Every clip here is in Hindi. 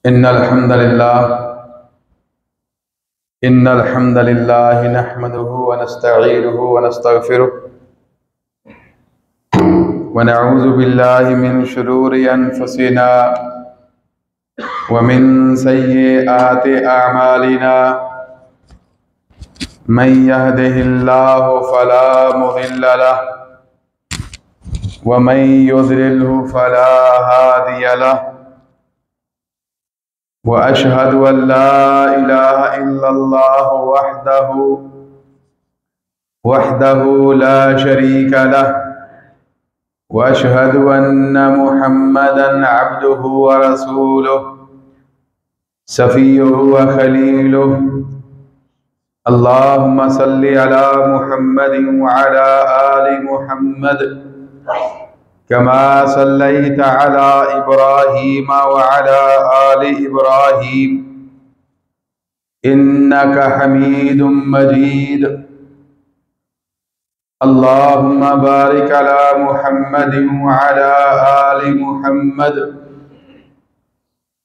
इन्नल हम्दलिल्लाह नहमदुहु व नस्तईनुहु व नस्तगफिरुह व नऊज़ु बिल्लाहि मिन शुरूरि अनफुसिना व मिन सय्यिआति अअमालिना मन यहदिहिल्लाहु फला मुदिल्ल लहु व मन युज़लिल्हु फला हादिय लहु व अशहदु अन ला इलाहा इल्लल्लाह वहदहु ला शरीका लहु व अशहदु अन्न मुहम्मदन अब्दुहु व रसूलुहु सफ़ियुहु व खलीलुहु। अल्लाहुम्मा सल्लि अला मुहम्मदिन व अला आलि मुहम्मद कमा सल्लैता अला इब्राहीम व अला आलि इब्राहीम इन्नका हमीदुम मजीद। अल्लाहुम्मा बारिक अला मुहम्मदिन व अला आलि मुहम्मद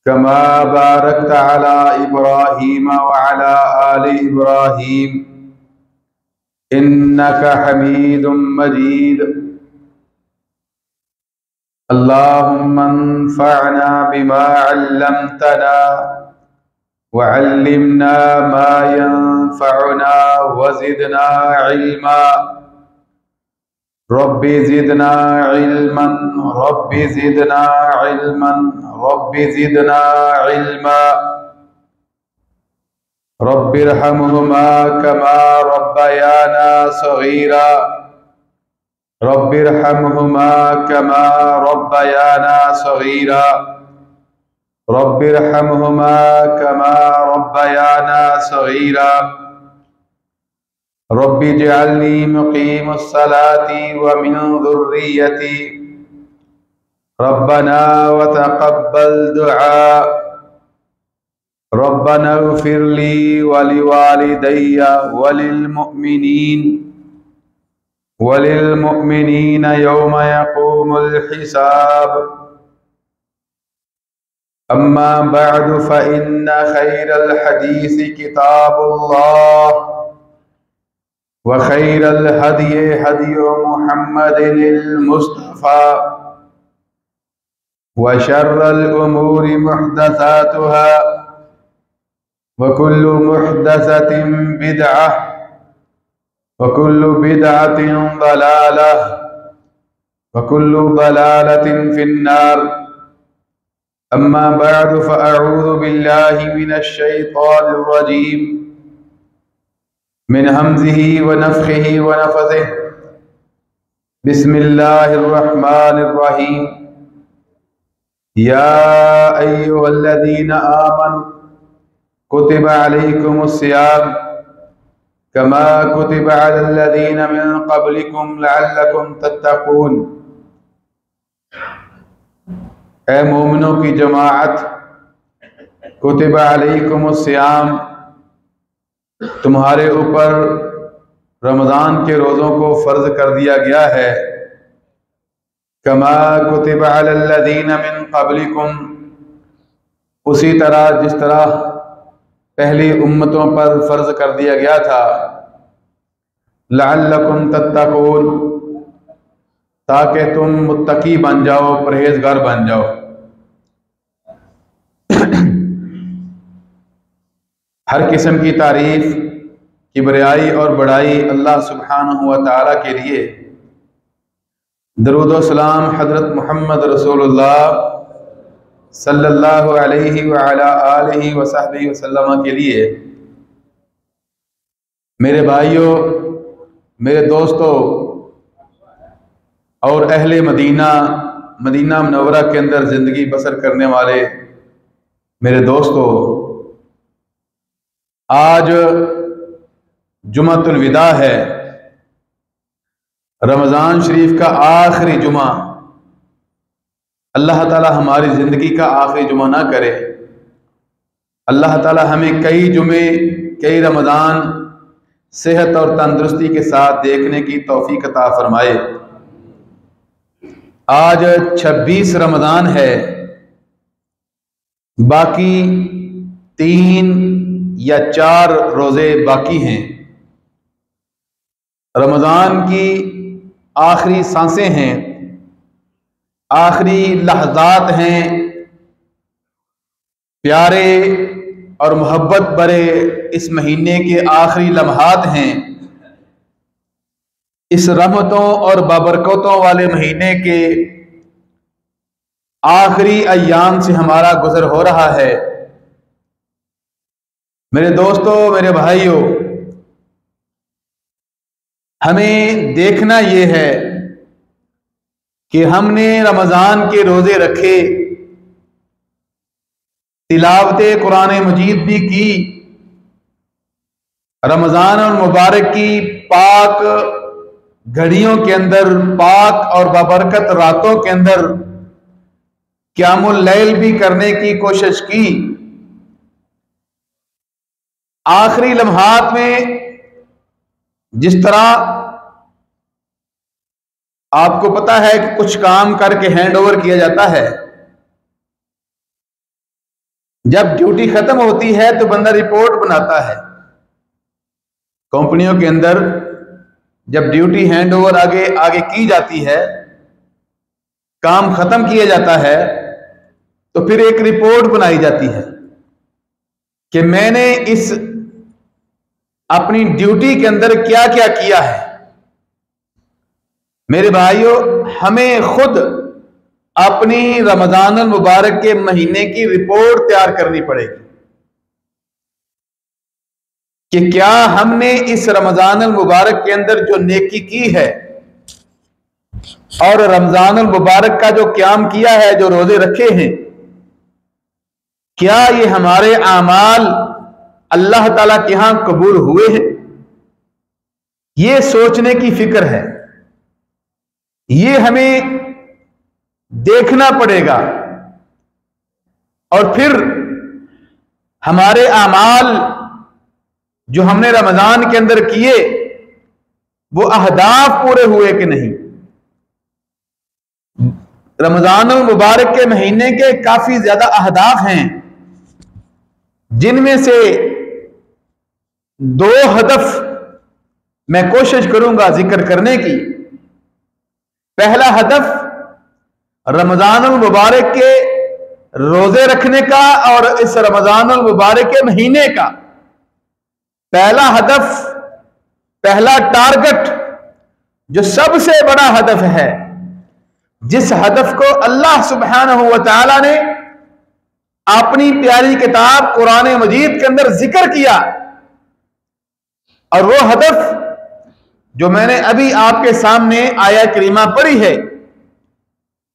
कमा बारकता अला इब्राहीम व अला आलि इब्राहीम इन्नका हमीदुम मजीद। अल्लाहुम्मा अन्फ़अना बिमा अल्लमतना व अल्लिमना मा यंफ़अुना व ज़िदना इल्मा। Rabbi ज़िदना इल्मन rabbi ज़िदना इल्मन rabbi ज़िदना इल्मा। रब्बिरहमहुमा कमा रब्बयाना सग़ीरा रब्बिरहमहुमा कमा रब्बयाना सग़ीरा रब्बिरहमहुमा कमा रब्बयाना सग़ीरा। रब्बि इजअलनी मुक़ीमस्सलाति व मिन ज़ुर्रिय्यति रब्बना व तक़ब्बल दुआ। रब्बना इग़फ़िर ली व लिवालिदैय वलिलमुअ्मिनीन यौम यक़ूमुल हिसाब। अम्मा बअदु फ़इन्न खैरल हदीसी किताबुल्लाह व खैरल हदयि हदयु मुहम्मदिनिल मुस्तफ़ा व शर्रल उमूरि मुहदसातुहा व कुल्लु मुहदसतिन बिदअह व कुल्लु बिदअतिन दलालह व कुल्लु दलालतिन फिन्नार। अम्मा बअदु फ़अऊज़ु बिल्लाहि मिनश शैतानिर रजीम मिन हम्ज़िही व नफ़्ख़िही व नफ़्ख़िही। बिस्मिल्लाहिर रहमानिर रहीम। या अय्युहल्लज़ीना आमनू कुतिबा अलैकुमुस्सियाम कमा कुतिबा अलल्लज़ीना मिन क़ब्लिकुम लअल्लकुम तत्तक़ून। ए मोमिनों की जमाअत, कुतिबा अलैकुमुस्सियाम तुम्हारे ऊपर रमज़ान के रोज़ों को फ़र्ज़ कर दिया गया है। कमा कुतिबा अलल्लज़ीना मिन क़ब्लिकुम, उसी तरह जिस तरह पहली उम्मतों पर फ़र्ज़ कर दिया गया था। लअल्लकुम तत्तक़ून, ताकि तुम मुत्तकी बन जाओ, परहेज़गार बन जाओ। हर किस्म की तारीफ़, किबरियाई और बड़ाई अल्लाह सुब्हानहु व तआला के लिए। दरूद व सलाम हज़रत मुहम्मद रसूलुल्लाह सल्लल्लाहु अलैहि व अला आलिहि व सहबिहि वसल्लम के लिए। मेरे भाइयों, मेरे दोस्तों और अहले मदीना, मदीना मुनव्वरा के अंदर ज़िंदगी बसर करने वाले मेरे दोस्तों, आज जुमातुल विदा है, रमज़ान शरीफ का आखिरी जुमा। अल्लाह ताला हमारी ज़िंदगी का आखिरी जुमा ना करे। अल्लाह ताला हमें कई जुमे, कई रमज़ान सेहत और तंदुरुस्ती के साथ देखने की तौफीक अता फरमाए। आज 26 रमज़ान है बाकी 3 या 4 रोज़े बाकी हैं। रमज़ान की आखिरी सांसें हैं, आखिरी लहज़ात हैं, प्यारे और मोहब्बत भरे इस महीने के आखिरी लम्हात हैं। इस रहमतों और बाबरकतों वाले महीने के आखिरी अय्याम से हमारा गुजर हो रहा है। मेरे दोस्तों, मेरे भाइयों, हमें देखना ये है कि हमने रमज़ान के रोज़े रखे, तिलावत कुरान मजीद भी की, रमज़ान और मुबारक की पाक घड़ियों के अंदर, पाक और बाबरकत रातों के अंदर क़यामुल लैल भी करने की कोशिश की। आखिरी लम्हात में जिस तरह आपको पता है कि कुछ काम करके हैंड ओवर किया जाता है, जब ड्यूटी खत्म होती है तो बंदा रिपोर्ट बनाता है। कंपनियों के अंदर जब ड्यूटी हैंड ओवर आगे आगे की जाती है, काम खत्म किया जाता है, तो फिर एक रिपोर्ट बनाई जाती है कि मैंने इस अपनी ड्यूटी के अंदर क्या क्या किया है। मेरे भाइयों, हमें खुद अपनी रमज़ान अल मुबारक के महीने की रिपोर्ट तैयार करनी पड़ेगी कि क्या हमने इस रमज़ान अल मुबारक के अंदर जो नेकी की है और रमज़ान अल मुबारक का जो क़याम किया है, जो रोजे रखे हैं, क्या ये हमारे आमाल अल्लाह ताला के यहां कबूल हुए हैं। ये सोचने की फिक्र है, ये हमें देखना पड़ेगा। और फिर हमारे आमाल जो हमने रमजान के अंदर किए, वो अहदाफ पूरे हुए कि नहीं। रमजान मुबारक के महीने के काफी ज्यादा अहदाफ हैं, जिनमें से 2 हदफ मैं कोशिश करूंगा जिक्र करने की। पहला हदफ रमजान मुबारक के रोजे रखने का और इस रमजान मुबारक के महीने का पहला हदफ, पहला टारगेट, जो सबसे बड़ा हदफ है, जिस हदफ को अल्लाह सुब्हानहू व तआला ने अपनी प्यारी किताब कुरान मजीद के अंदर जिक्र किया, और वो हदफ जो मैंने अभी आपके सामने आया करीमा पढ़ी है,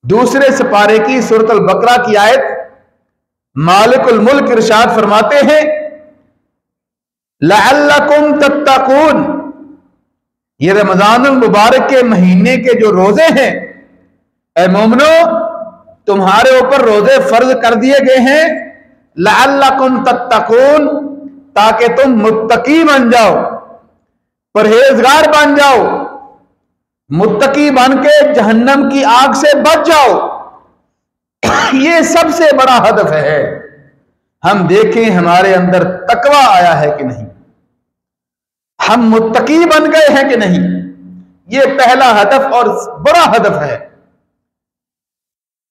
दूसरे सिपारे की सूरत अल बकरा की आयत, मालिकुल मुल्क इरशाद फरमाते हैं, लअल्लकुम तत्तकून। ये रमजानुल मुबारक के महीने के जो रोजे हैं, ऐ मोमिनो, तुम्हारे ऊपर रोजे फर्ज कर दिए गए हैं, लअल्लकुम तत्तकून, ताकि तुम मुत्तकी बन जाओ, परहेजगार बन जाओ, मुत्तकी बन के जहन्नम की आग से बच जाओ। ये सबसे बड़ा हदफ है। हम देखें हमारे अंदर तकवा आया है कि नहीं, हम मुत्तकी बन गए हैं कि नहीं। ये पहला हदफ और बड़ा हदफ है।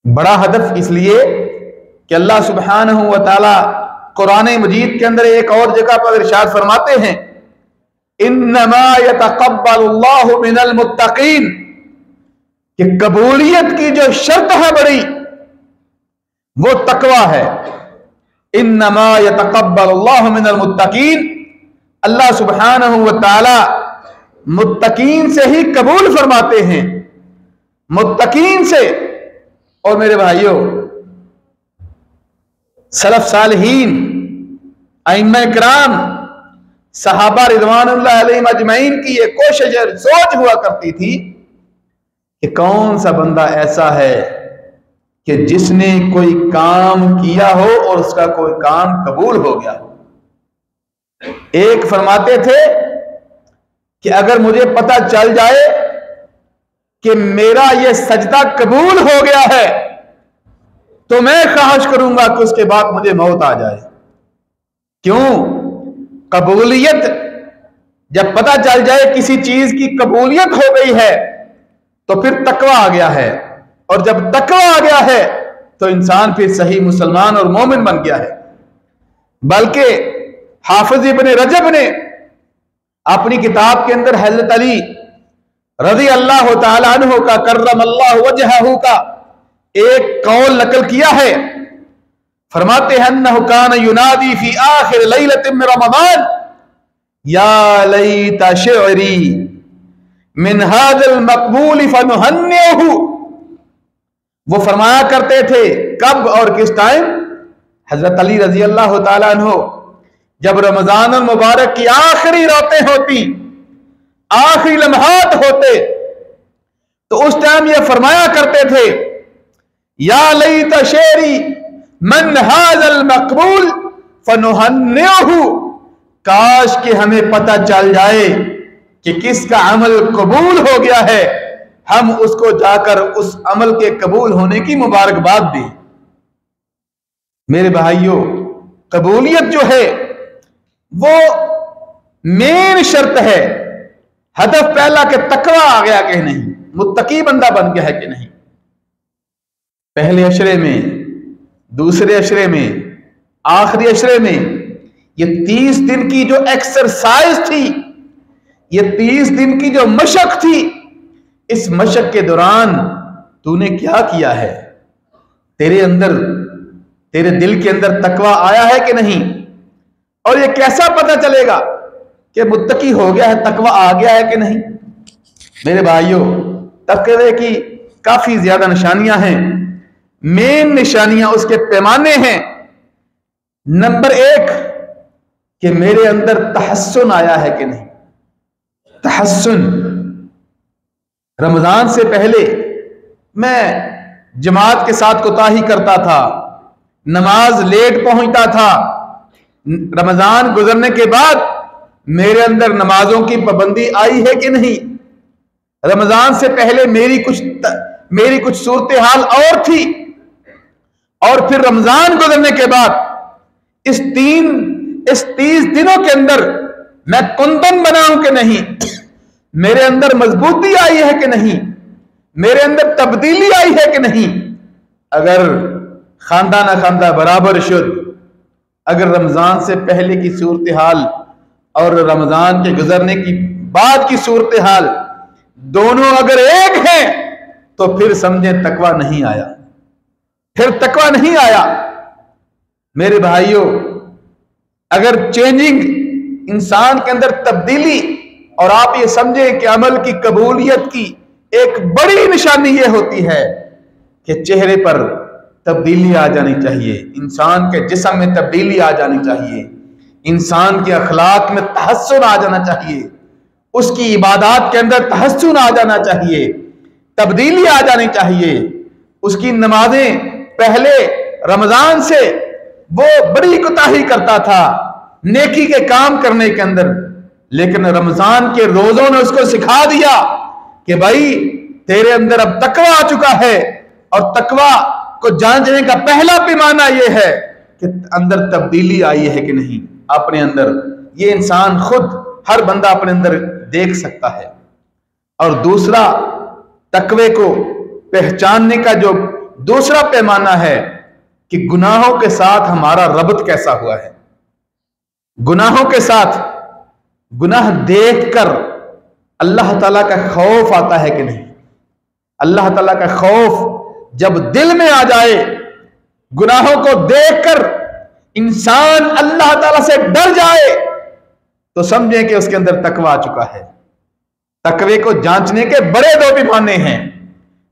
बड़ा हदफ इसलिए कि अल्लाह सुब्हानहू व तआला कुरान मजीद के अंदर एक और जगह पर इरशाद फरमाते हैं, इन्नमा यतक़ब्बलुल्लाहु मिनल मुत्तक़ीन, कि कबूलियत की जो शर्त है बड़ी, वो तकवा है। इन्नमा यतक़ब्बलुल्लाहु मिनल मुत्तक़ीन, अल्लाह सुब्हानहू व तआला मुत्तकीन से ही कबूल फरमाते हैं, मुत्तकीन से। और मेरे भाइयों, सलफ सालिहीन, अइम्मा किराम, सहाबा रिज़वानुल्लाह अलैहिम अजमईन की ये कोशिश सोच हुआ करती थी कि कौन सा बंदा ऐसा है कि जिसने कोई काम किया हो और उसका कोई काम कबूल हो गया हो। एक फरमाते थे कि अगर मुझे पता चल जाए कि मेरा ये सजदा कबूल हो गया है, तो मैं ख्वाहिश करूंगा कि उसके बाद मुझे मौत आ जाए। क्यों? कबूलियत, जब पता चल जाए किसी चीज की कबूलियत हो गई है तो फिर तकवा आ गया है, और जब तकवा आ गया है तो इंसान फिर सही मुसलमान और मोमिन बन गया है। बल्कि हाफिज इब्न रजब ने अपनी किताब के अंदर हज़रत अली रज़ी अल्लाह तआला अन्हु का कर्रम अल्लाह वजहहू का एक कौल नकल किया है। फरमाते हैं अन्नहु कान युनादी फी आखिर लैलतिन मिन रमज़ान या लैता शि'री मिन हाज़िल मक़बूल फनुहुन्निहु। वो फरमाया करते थे, कब और किस टाइम? हजरत अली रजी अल्लाह तआला अन्हु जब रमजान मुबारक की आखिरी रातें होती, आखिरी लम्हात होते, तो उस टाइम ये फरमाया करते थे, या लैता शि'री मन हाज़िल मक़बूल फनुहुन्निहु। काश कि हमें पता चल जाए कि किसका अमल कबूल हो गया है, हम उसको जाकर उस अमल के कबूल होने की मुबारकबाद दें। मेरे भाइयों, कबूलियत जो है वो मेन शर्त है। हदफ पहला कि तकवा आ गया कि नहीं, मुत्तकी बंदा बन गया है कि नहीं। पहले अशरे में, दूसरे अशरे में, आखिरी अशरे में ये 30 दिन की जो एक्सरसाइज थी, ये 30 दिन की जो मशक थी, इस मशक के दौरान तूने क्या किया है? तेरे अंदर, तेरे दिल के अंदर तकवा आया है कि नहीं? और ये कैसा पता चलेगा कि मुत्तकी हो गया है, तकवा आ गया है कि नहीं? मेरे भाइयों, तकवे की काफी ज्यादा निशानियां हैं। मेन निशानियां, उसके पैमाने हैं। नंबर 1 कि मेरे अंदर तहस्सुन आया है कि नहीं। तहस्सुन, रमजान से पहले मैं जमात के साथ कोताही करता था, नमाज लेट पहुंचता था। रमजान गुजरने के बाद मेरे अंदर नमाजों की पाबंदी आई है कि नहीं? रमजान से पहले मेरी कुछ सूरत हाल और थी, और फिर रमजान गुजरने के बाद इस 30 दिनों के अंदर मैं कुंदन बना हूं कि नहीं? मेरे अंदर मजबूती आई है कि नहीं? मेरे अंदर तब्दीली आई है कि नहीं? अगर खानदा ना खानदा बराबर शुद्ध, अगर रमजान से पहले की सूरत हाल और रमजान के गुजरने की बाद की सूरत हाल दोनों अगर एक हैं, तो फिर समझे तकवा नहीं आया, फिर तकवा नहीं आया। मेरे भाइयों, अगर चेंजिंग, इंसान के अंदर तब्दीली, और आप ये समझें कि अमल की कबूलियत की एक बड़ी निशानी ये होती है कि चेहरे पर तब्दीली आ जानी चाहिए, इंसान के जिस्म में तब्दीली आ जानी चाहिए, इंसान के अखलाक में तहस्सुन आ जाना चाहिए, उसकी इबादत के अंदर तहस्सुन आ जाना चाहिए, तब्दीली आ जानी चाहिए। उसकी नमाजें पहले रमजान से वो बड़ी कोताही करता था नेकी के काम करने के अंदर, लेकिन रमजान के रोजों ने उसको सिखा दिया कि भाई तेरे अंदर अब तकवा आ चुका है, और तकवा को जांचने का पहला पैमाना यह है कि अंदर तब्दीली आई है कि नहीं अपने अंदर। ये इंसान खुद, हर बंदा अपने अंदर देख सकता है। और दूसरा, तकवे को पहचानने का जो दूसरा पैमाना है कि गुनाहों के साथ हमारा रब्त कैसा हुआ है। गुनाहों के साथ, गुनाह देखकर अल्लाह ताला का खौफ आता है कि नहीं? अल्लाह ताला का खौफ जब दिल में आ जाए, गुनाहों को देखकर इंसान अल्लाह ताला से डर जाए, तो समझे कि उसके अंदर तकवा आ चुका है। तकवे को जांचने के बड़े 2 पैमाने हैं।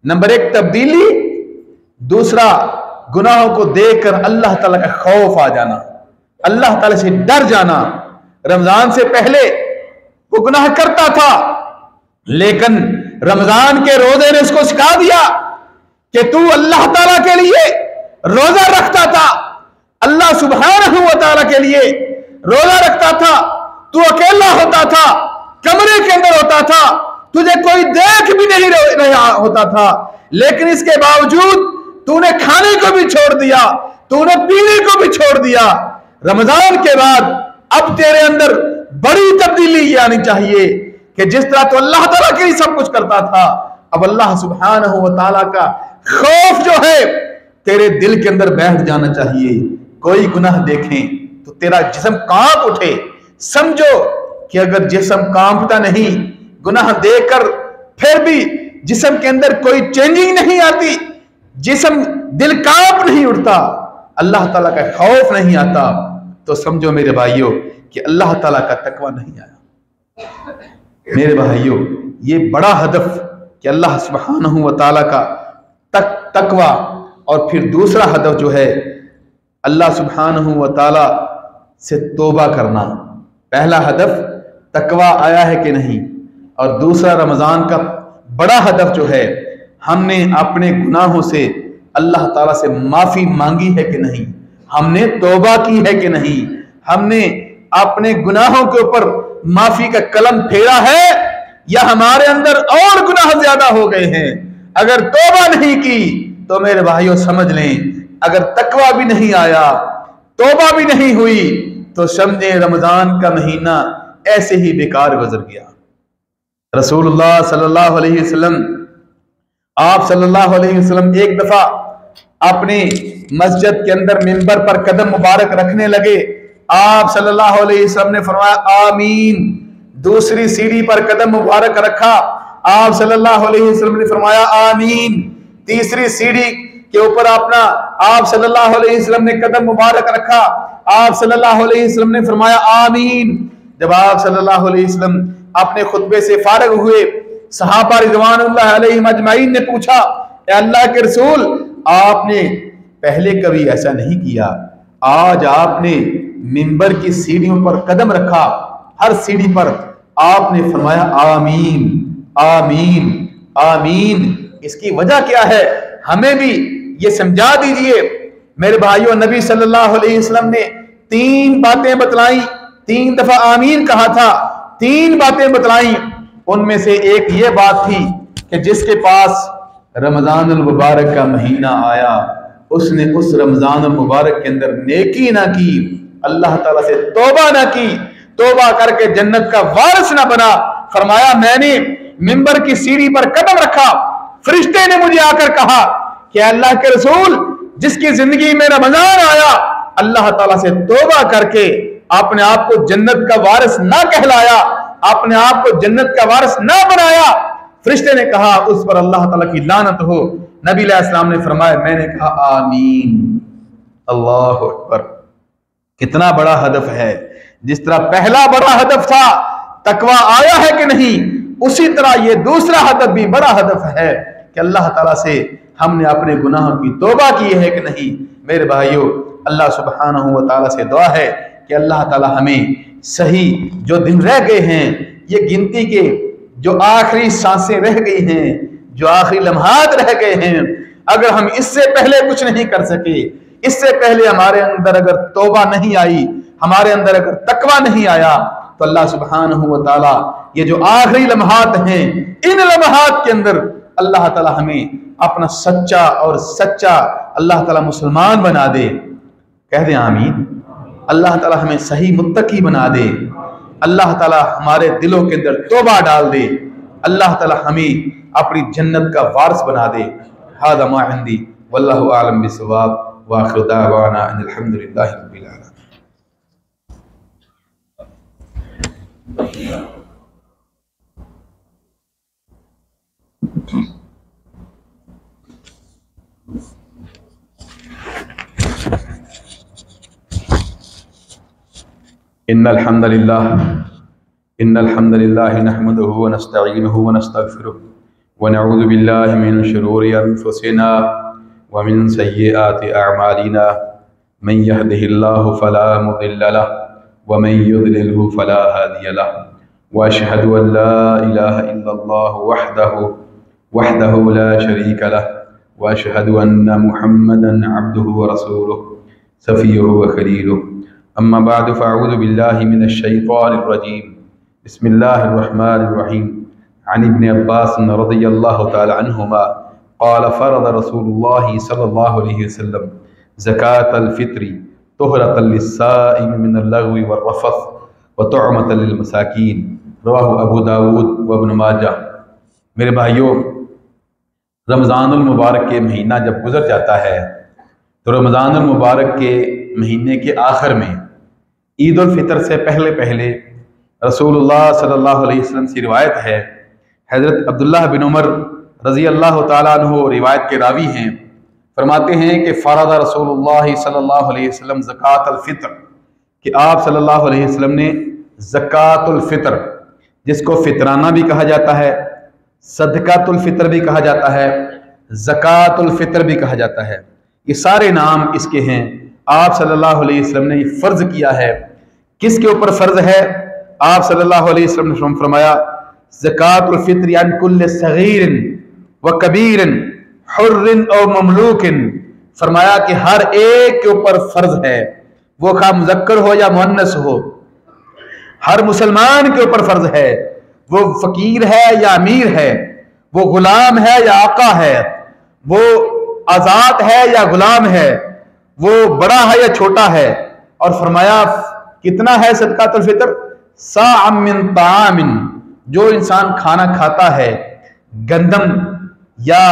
नंबर 1 तब्दीली, दूसरा गुनाहों को देखकर अल्लाह ताला का खौफ आ जाना, अल्लाह ताला से डर जाना। रमजान से पहले वो गुनाह करता था, लेकिन रमजान के रोजे ने उसको सिखा दिया कि तू अल्लाह ताला के लिए रोजा रखता था, अल्लाह सुब्हानहू व तआला के लिए रोजा रखता था। तू अकेला होता था, कमरे के अंदर होता था, तुझे कोई देख भी नहीं रहा होता था, लेकिन इसके बावजूद तूने खाने को भी छोड़ दिया, तूने पीने को भी छोड़ दिया। रमजान के बाद अब तेरे अंदर बड़ी तब्दीली ये आनी चाहिए कि जिस तरह तो अल्लाह ताला के लिए सब कुछ करता था, अब अल्लाह सुब्हानहू व तआला का खौफ जो है तेरे दिल के अंदर बैठ जाना चाहिए। कोई गुनाह देखें तो तेरा जिस्म कांप उठे। समझो कि अगर जिस्म कांपता नहीं, गुनाह देखकर फिर भी जिस्म के अंदर कोई चेंजिंग नहीं आती, जिस्म दिल कांप नहीं उठता, अल्लाह ताला का खौफ नहीं आता, तो समझो मेरे भाइयों कि अल्लाह ताला का तकवा नहीं आया। मेरे भाइयों, ये बड़ा हदफ कि अल्लाह सुब्हानहू व तआला का तकवा, और फिर दूसरा हदफ जो है अल्लाह सुब्हानहू व तआला से तौबा करना। पहला हदफ तकवा आया है कि नहीं, और दूसरा रमजान का बड़ा हदफ जो है हमने अपने गुनाहों से अल्लाह ताला से माफी मांगी है कि नहीं, हमने तौबा की है कि नहीं, हमने अपने गुनाहों के ऊपर माफी का कलम फेरा है या हमारे अंदर और गुनाह ज्यादा हो गए हैं। अगर तौबा नहीं की तो मेरे भाइयों समझ लें, अगर तकवा भी नहीं आया, तौबा भी नहीं हुई, तो समझे रमजान का महीना ऐसे ही बेकार गुजर गया। रसूलुल्लाह सल्लल्लाहु अलैहि वसल्लम, आप सल्लल्लाहु अलैहि वसल्लम एक दफा अपने मस्जिद के अंदर मिंबर पर कदम मुबारक रखने लगे। आप सल्लल्लाहु अलैहि वसल्लम ने फरमाया आमीन। दूसरी सीढ़ी पर कदम मुबारक रखा, आप सल्लल्लाहु अलैहि वसल्लम ने फरमाया आमीन। तीसरी सीढ़ी के ऊपर आप सल्लल्लाहु अलैहि वसल्लम ने कदम मुबारक रखा, आप सल्लल्लाहु अलैहि वसल्लम ने फरमाया आमीन। जब आप सल्लल्लाहु अलैहि वसल्लम अपने खुतबे से फारिग हुए, सहाबा रिज़वानुल्लाह अलैहिम अजमाइन ने पूछा, ए अल्लाह के रसूल, आपने पहले कभी ऐसा नहीं किया, आज आपने मिंबर की सीढ़ियों पर कदम रखा, हर सीढ़ी पर आपने फरमाया आमीन आमीन आमीन। इसकी वजह क्या है, हमें भी ये समझा दीजिए। मेरे भाइयों, नबी सल्लल्लाहु अलैहि वसल्लम ने 3 बातें बतलाई, 3 दफा आमीन कहा था, 3 बातें बतलाई। उनमें से एक ये बात थी कि जिसके पास रमजानुल मुबारक का महीना आया, उसने उस रमजानुल मुबारक के अंदर नेकी ना की, अल्लाह ताला से तौबा ना की, तौबा करके जन्नत का वारिस ना बना। फरमाया मैंने मिंबर की सीढ़ी पर कदम रखा, फरिश्ते ने मुझे आकर कहा कि अल्लाह के रसूल, जिसकी जिंदगी में रमजान आया, अल्लाह ताला से तौबा करके अपने आप को जन्नत का वारिस ना कहलाया, अपने आप को जन्नत का वारिस ना बनाया, फरिश्ते ने कहा उस पर अल्लाह ताला की लानत हो। नबी अलैहिस्सलाम ने फरमाया, मैंने कहा आमीन। अल्लाहु अकबर। कितना बड़ा हदफ है। जिस तरह पहला बड़ा हदफ था तकवा आया है कि नहीं, उसी तरह ये दूसरा हदफ भी बड़ा हदफ है कि अल्लाह ताला से हमने अपने गुनाहों की तौबा की है कि नहीं। मेरे भाइयों, अल्लाह सुब्हानहू व तआला से दुआ है कि अल्लाह ताला हमें सही जो दिन रह गए हैं, ये गिनती के जो आखिरी सांसें रह गई हैं, जो आखिरी लम्हात रह गए हैं, अगर हम इससे पहले कुछ नहीं कर सके, इससे पहले हमारे अंदर अगर तौबा नहीं आई, हमारे अंदर अगर तकवा नहीं आया, तो अल्लाह सुब्हानहू व तआला ये जो आखिरी लम्हात हैं, इन लम्हात के अंदर अल्लाह ताला हमें अपना सच्चा और सच्चा अल्लाह ताला मुसलमान बना दे। कह दे आमीन। अल्लाह ताला हमें सही मुत्तकी बना दे, अल्लाह ताला हमारे दिलों के अंदर तौबा डाल दे, अल्लाह ताला हमें अपनी जन्नत का वारिस बना दे। हादा मा इंदी वल्लाहु आलम बिस्सवाब व आखिरु दावाना अनिल हम्दुलिल्लाहि रब्बिल आलमीन। इन्नल हम्दुलिल्लाह नहमदुहु व नस्तईनुहु व नस्तगफिरुह व नऊज़ु बिल्लाहि मिन शुरूरि अनफुसिना व मिन सय्यिआति अअमालिना मन यहदिहिल्लाहु फला मुदिल्ल लहु व मन युद्लिलहु फला हादिय लहु व अशहदु अन ला इलाहा इल्लल्लाहु वहदहु ला शरीका लहु व अशहदु अन्न मुहम्मदन अब्दुहु व रसूलुहु सफ़ियुहु व खलीलुहु। अम्मा बाद फ़अऊज़ु बिल्लाहि मिनश शैतानिर रजीम। बिस्मिल्लाहिर रहमानिर रहीम। अन इब्न अब्बास रज़ियल्लाहु तआला अन्हुमा क़ाल फ़रज़ रसूलुल्लाह सल्लल्लाहु अलैहि वसल्लम ज़कातल फ़ित्री तुहरतल लिस्साइम मिनल लग़्वी वर्रफ़थ व तुअमतल लिल मसाकीन, रवाहु अबू दाऊद व इब्न माजा। मेरे भाइयों, रमज़ानुल मुबारक के महीना जब गुज़र जाता है तो रमज़ानुल मुबारक के महीने के आखिर में ईद उल फ़ितर से पहले पहले रसूलुल्लाह सल्लल्लाहु अलैहि वसल्लम से रिवायत है, हज़रत अब्दुल्लाह बिन उमर रज़ी अल्लाह तआला अन्हु रिवायत के रावी हैं, फरमाते हैं कि फ़रज़ रसूलुल्लाह सल्लल्लाहु अलैहि वसल्लम ज़कातुल फ़ितर, कि आप सल्लल्लाहु अलैहि वसल्लम ने ज़कातुल फ़ितर, जिसको फ़ितराना भी कहा जाता है, सदकातुल फ़ितर भी कहा जाता है, ज़कातुल फ़ितर भी कहा जाता है, ये सारे नाम इसके हैं। आप सल्लल्लाहु अलैहि वसल्लम ने फ़र्ज़ किया है। किसके ऊपर फ़र्ज़ है? आप सल्लल्लाहु अलैहि वसल्लम ने फरमाया ज़कातुल फ़ित्र अन कुल्ल सगीरिन व कबीरिन हुर्रिन और ममलूकिन, फरमाया कि हर एक के ऊपर फ़र्ज़ है, वो खा मुज़क्कर हो या मुअन्नस हो, हर मुसलमान के ऊपर फ़र्ज़ है, वो फ़कीर है या अमीर है, वो गुलाम है या आका है, वो आज़ाद है या गुलाम है, वो बड़ा है या छोटा है। और फरमाया कितना है सदकातुल फ़ितर? साअम मिन तामिन, जो इंसान खाना खाता है, गंदम या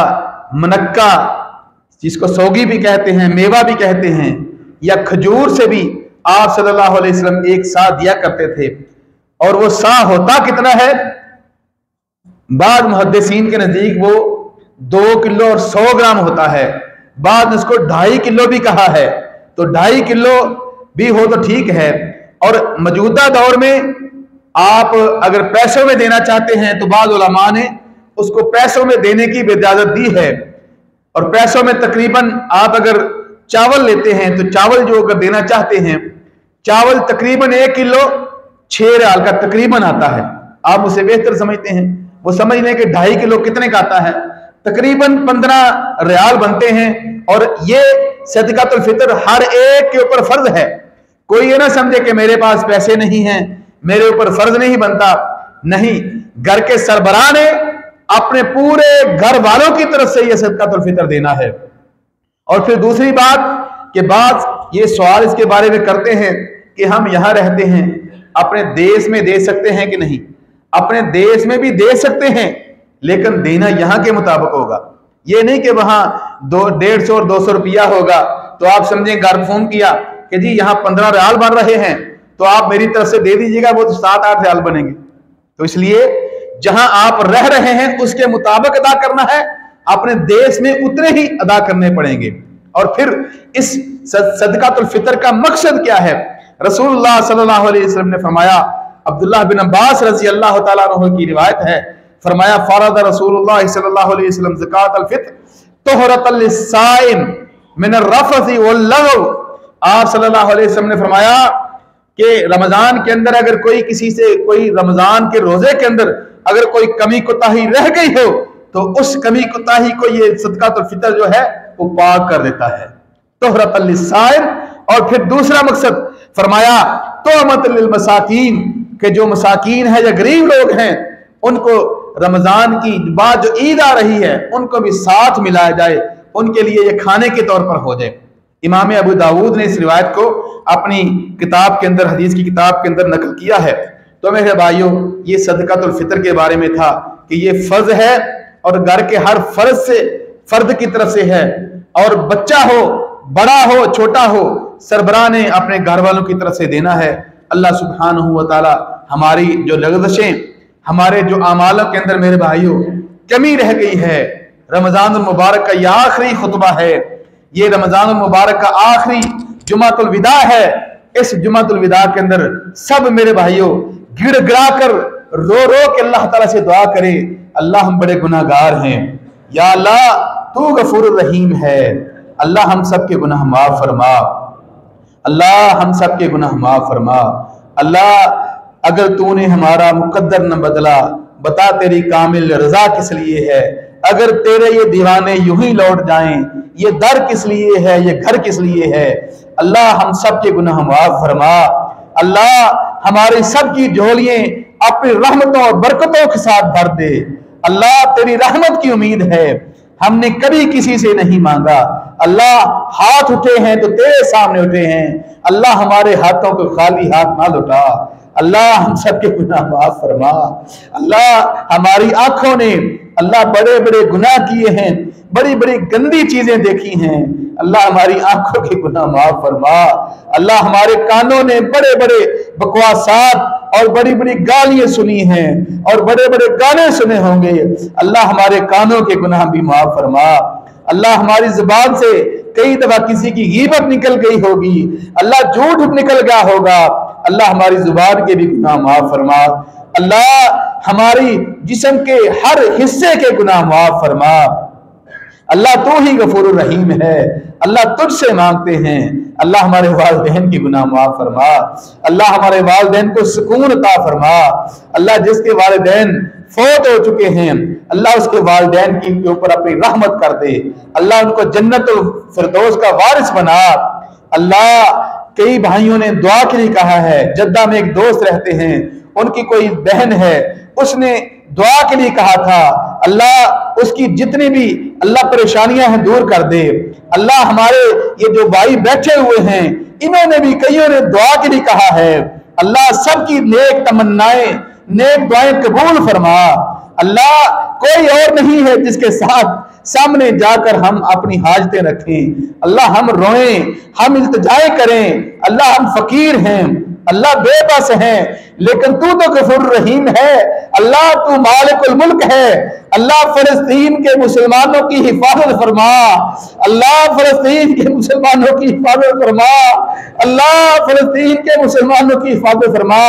मनक्का जिसको सौगी भी कहते हैं, मेवा भी कहते हैं, या खजूर से भी आप सल्लल्लाहु अलैहि वसल्लम एक सा दिया करते थे। और वो सा होता कितना है? बाद मुहद्दिसीन के नजदीक वो 2 किलो और 100 ग्राम होता है, बाद में उसको 2.5 किलो भी कहा है, तो 2.5 किलो भी हो तो ठीक है। और मौजूदा दौर में आप अगर पैसों में देना चाहते हैं तो बाद उलमा ने उसको पैसों में देने की इजाजत दी है। और पैसों में तकरीबन आप अगर चावल लेते हैं तो चावल जो अगर देना चाहते हैं, चावल तकरीबन 1 किलो 6 रियाल का तकरीबन आता है। आप उसे बेहतर समझते हैं, वो समझ लें कि 2.5 किलो कितने का आता है, तकरीबन 15 रियाल बनते हैं। और ये सदकातुल फ़ितर हर एक के ऊपर फर्ज है। कोई ये ना समझे कि मेरे पास पैसे नहीं हैं, मेरे ऊपर फर्ज नहीं बनता। नहीं, घर के सरबराह ने अपने पूरे घर वालों की तरफ से यह सदकातुल फ़ितर देना है। और फिर दूसरी बात के बाद ये सवाल इसके बारे में करते हैं कि हम यहाँ रहते हैं, अपने देश में दे सकते हैं कि नहीं? अपने देश में भी दे सकते हैं, लेकिन देना यहाँ के मुताबिक होगा। ये नहीं कि वहां 150 और 200 रुपया होगा तो आप समझें, घर फोन किया कि जी यहाँ 15 रियाल बन रहे हैं तो आप मेरी तरफ से दे दीजिएगा, वो तो 7-8 रियाल बनेंगे। तो इसलिए जहां आप रह रहे हैं उसके मुताबिक अदा करना है, अपने देश में उतने ही अदा करने पड़ेंगे। और फिर इस सदकातुल फ़ितर का मकसद क्या है? रसूलुल्लाह सल्लल्लाहु अलैहि वसल्लम ने फरमाया, अब्दुल्लाह बिन अब्बास रज़ी अल्लाह तआला अन्हु की रिवायत है, फरमाया फ़रज़ रसूलुल्लाह सल्लल्लाहु अलैहि वसल्लम ज़कातुल फ़ित्र तुहरतल लिस्साइम मिनर रफ़ज़ि वल लग़व। आप सल्लल्लाहु अलैहि वसल्लम ने फरमाया कि रमजान के अंदर अगर कोई किसी से, कोई रमजान के रोजे के अंदर अगर कोई कमी कोताही रह गई हो तो उस कमी कोताही को ये सदकातुल फ़ितर जो है वो पाक कर देता है, तुहरतल लिस्साइम। और फिर दूसरा मकसद फरमाया तुअमतल लिल मसाकीन, के जो मसाकीन है या गरीब लोग हैं उनको रमजान की बाद जो ईद आ रही है उनको भी साथ मिलाया जाए, उनके लिए ये खाने के तौर पर हो जाए। इमाम अबू दाऊद ने इस रिवायत को अपनी किताब के अंदर, हदीस की किताब के अंदर नकल किया है। तो मेरे भाइयों, ये सदकातुल फ़ितर के बारे में था कि ये फर्ज है और घर के हर फर्द की तरफ से है, और बच्चा हो, बड़ा हो, छोटा हो, सरबराह ने अपने घर वालों की तरफ से देना है। अल्लाह सुब्हानहू व तआला हमारी जो लग़ज़शें, हमारे जो आमालों के अंदर मेरे भाइयों कमी रह गई है, रमज़ानुल मुबारक का यह आखिरी खुतबा है, ये रमज़ानुल मुबारक का आखिरी जुमातुल विदा है। इस जुमातुल विदा के अंदर सब मेरे भाइयों गिड़गिड़ा कर रो रो के अल्लाह ताला से दुआ करें, अल्लाह हम बड़े गुनाहगार हैं, या अल्लाह तू गफूर रहीम है, अल्लाह हम सब के गुनाह माफ फरमा, अल्लाह हम सब के गुनाह माफ फरमा। अल्लाह अगर तूने हमारा मुकद्दर न बदला, बता तेरी कामिल रजा किस लिए है? अगर तेरे ये दीवाने यूं ही लौट जाएं, ये दर किस लिए है, ये घर किस लिए है? अल्लाह हम सब के गुनाह माफ फरमा। अल्लाह हमारी सब की झोलियां अपनी रहमतों और बरकतों के साथ भर दे। अल्लाह तेरी रहमत की उम्मीद है, हमने कभी किसी से नहीं मांगा। अल्लाह हाथ उठे हैं तो तेरे सामने उठे हैं। अल्लाह हमारे हाथों को खाली हाथ ना लौटा। अल्लाह हम सबके गुनाह माफ फरमा। अल्लाह हमारी आंखों ने अल्लाह बड़े बड़े गुनाह किए हैं, बड़ी बड़ी गंदी चीजें देखी हैं। अल्लाह हमारी आंखों के गुनाह माफ फरमा। अल्लाह हमारे कानों ने बड़े बड़े बकवासात और बड़ी बड़ी गालियां सुनी हैं और बड़े बड़े गाने सुने होंगे। अल्लाह हमारे कानों के गुनाह भी माफ फरमा। अल्लाह हमारी जुबान से कई दफा किसी की गीबत निकल गई होगी, अल्लाह झूठ निकल गया होगा। अल्लाह हमारी जुबान के भी गुनाह माफ फरमा। अल्लाह हमारी जिस्म के हर हिस्से के गुनाह माफ फरमा। अल्लाह तू ही गफूर रहीम है। अल्लाह तुझसे मांगते हैं, अल्लाह हमारे वालिदैन की गुनाह माफ फरमा। अल्लाह हमारे वालिदैन को सुकून अता फरमा। अल्लाह जिसके वालिदैन फौत हो चुके हैं, अल्लाह उसके वालिदैन के ऊपर अपनी रहमत कर दे। अल्लाह उनको जन्नतुल फिरदौस का वारिस बना। अल्लाह कई भाइयों ने दुआ के लिए कहा है। जद्दा में एक दोस्त रहते हैं, उनकी कोई बहन है, उसने दुआ के लिए कहा था। अल्लाह उसकी जितनी भी अल्लाह परेशानियां हैं दूर कर दे। अल्लाह हमारे ये जो भाई बैठे हुए हैं, इन्होंने भी कईयों ने दुआ के लिए कहा है। अल्लाह सबकी नेक तमन्नाएं, नेक दुआएं कबूल फरमा। अल्लाह कोई और नहीं है जिसके साथ सामने जाकर हम अपनी हाजतें रखें। अल्लाह हम रोएं, हम इल्तिजाएं करें। अल्लाह हम फकीर हैं, अल्लाह बेबस हैं, लेकिन तू तो गफूर रहीम है। अल्लाह तू मालिकुल मुल्क है। अल्लाह फलस्तीन के मुसलमानों की हिफाजत फरमा। अल्लाह फलस्तीन के मुसलमानों की हिफाजत फरमा। अल्लाह फलस्तीन के मुसलमानों की हिफाजत फरमा।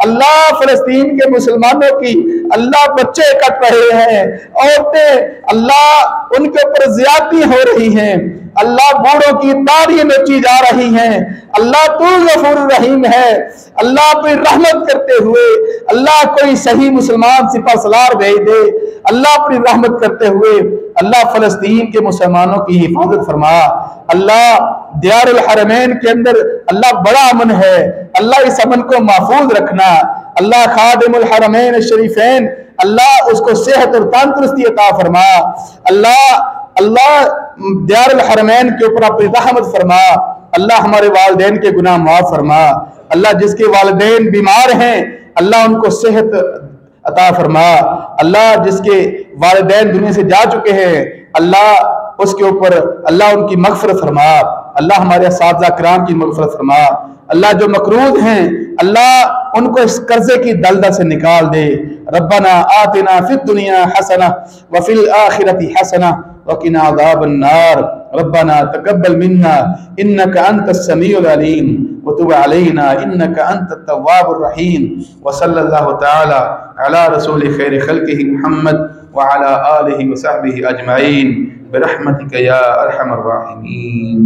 अल्लाह फलस्तीन के मुसलमानों की अल्लाह बच्चे कट रहे हैं, औरतें अल्लाह उनके ऊपर ज्यादती हो रही हैं। अल्लाह बूढ़ों की दाढ़ी नोची जा रही हैं। अल्लाह तू गफूर रहीम है। अल्लाह कोई रहमत करते हुए अल्लाह कोई सही मुसलमान सिपहसालार भेज दे। अल्लाह अपनी रहमत करते हुए अल्लाह फलस्तीन के मुसलमानों की हिफाजत फरमा। अल्लाह दियारुल हरमैन के अंदर अल्लाह बड़ा अमन है। अल्लाह इस अमन को महफूज रखना। अल्लाह खादिमुल हरमैन शरीफैन अल्लाह उसको सेहत और तंदुरुस्ती अता फरमा। अल्लाह दियारुल हरमैन के ऊपर अपनी रहमत फरमा। अल्लाह हमारे वालिदैन के गुनाह माफ फरमा। अल्लाह जिसके वालिदैन बीमार हैं, अल्लाह उनको सेहत अता फरमा। अल्लाह जिसके वालिदैन दुनिया से जा चुके हैं, अल्लाह उसके ऊपर अल्लाह उनकी मगफरत फरमा। अल्लाह हमारे असातिज़ा किराम की मगफरत फरमा। अल्लाह जो मकरूज हैं, अल्लाह उनको इस कर्जे की दलदल से निकाल दे। रब्बना आतिना फिद दुनिया हसना व फिल आखिरति हसना वक़िना अज़ाबन नार। रब्बना तक़ब्बल मिन्ना इन्नका अंतस समीउल अलीम व तुब अलैना इन्नका अंतत तव्वाबुर रहीम। व सल्लल्लाहु तआला अला रसूल खैर खल्क़िहि मुहम्मद व अला आलिहि व सहबिहि अजमईन बिरहमतिका या अरहमर राहिमीन।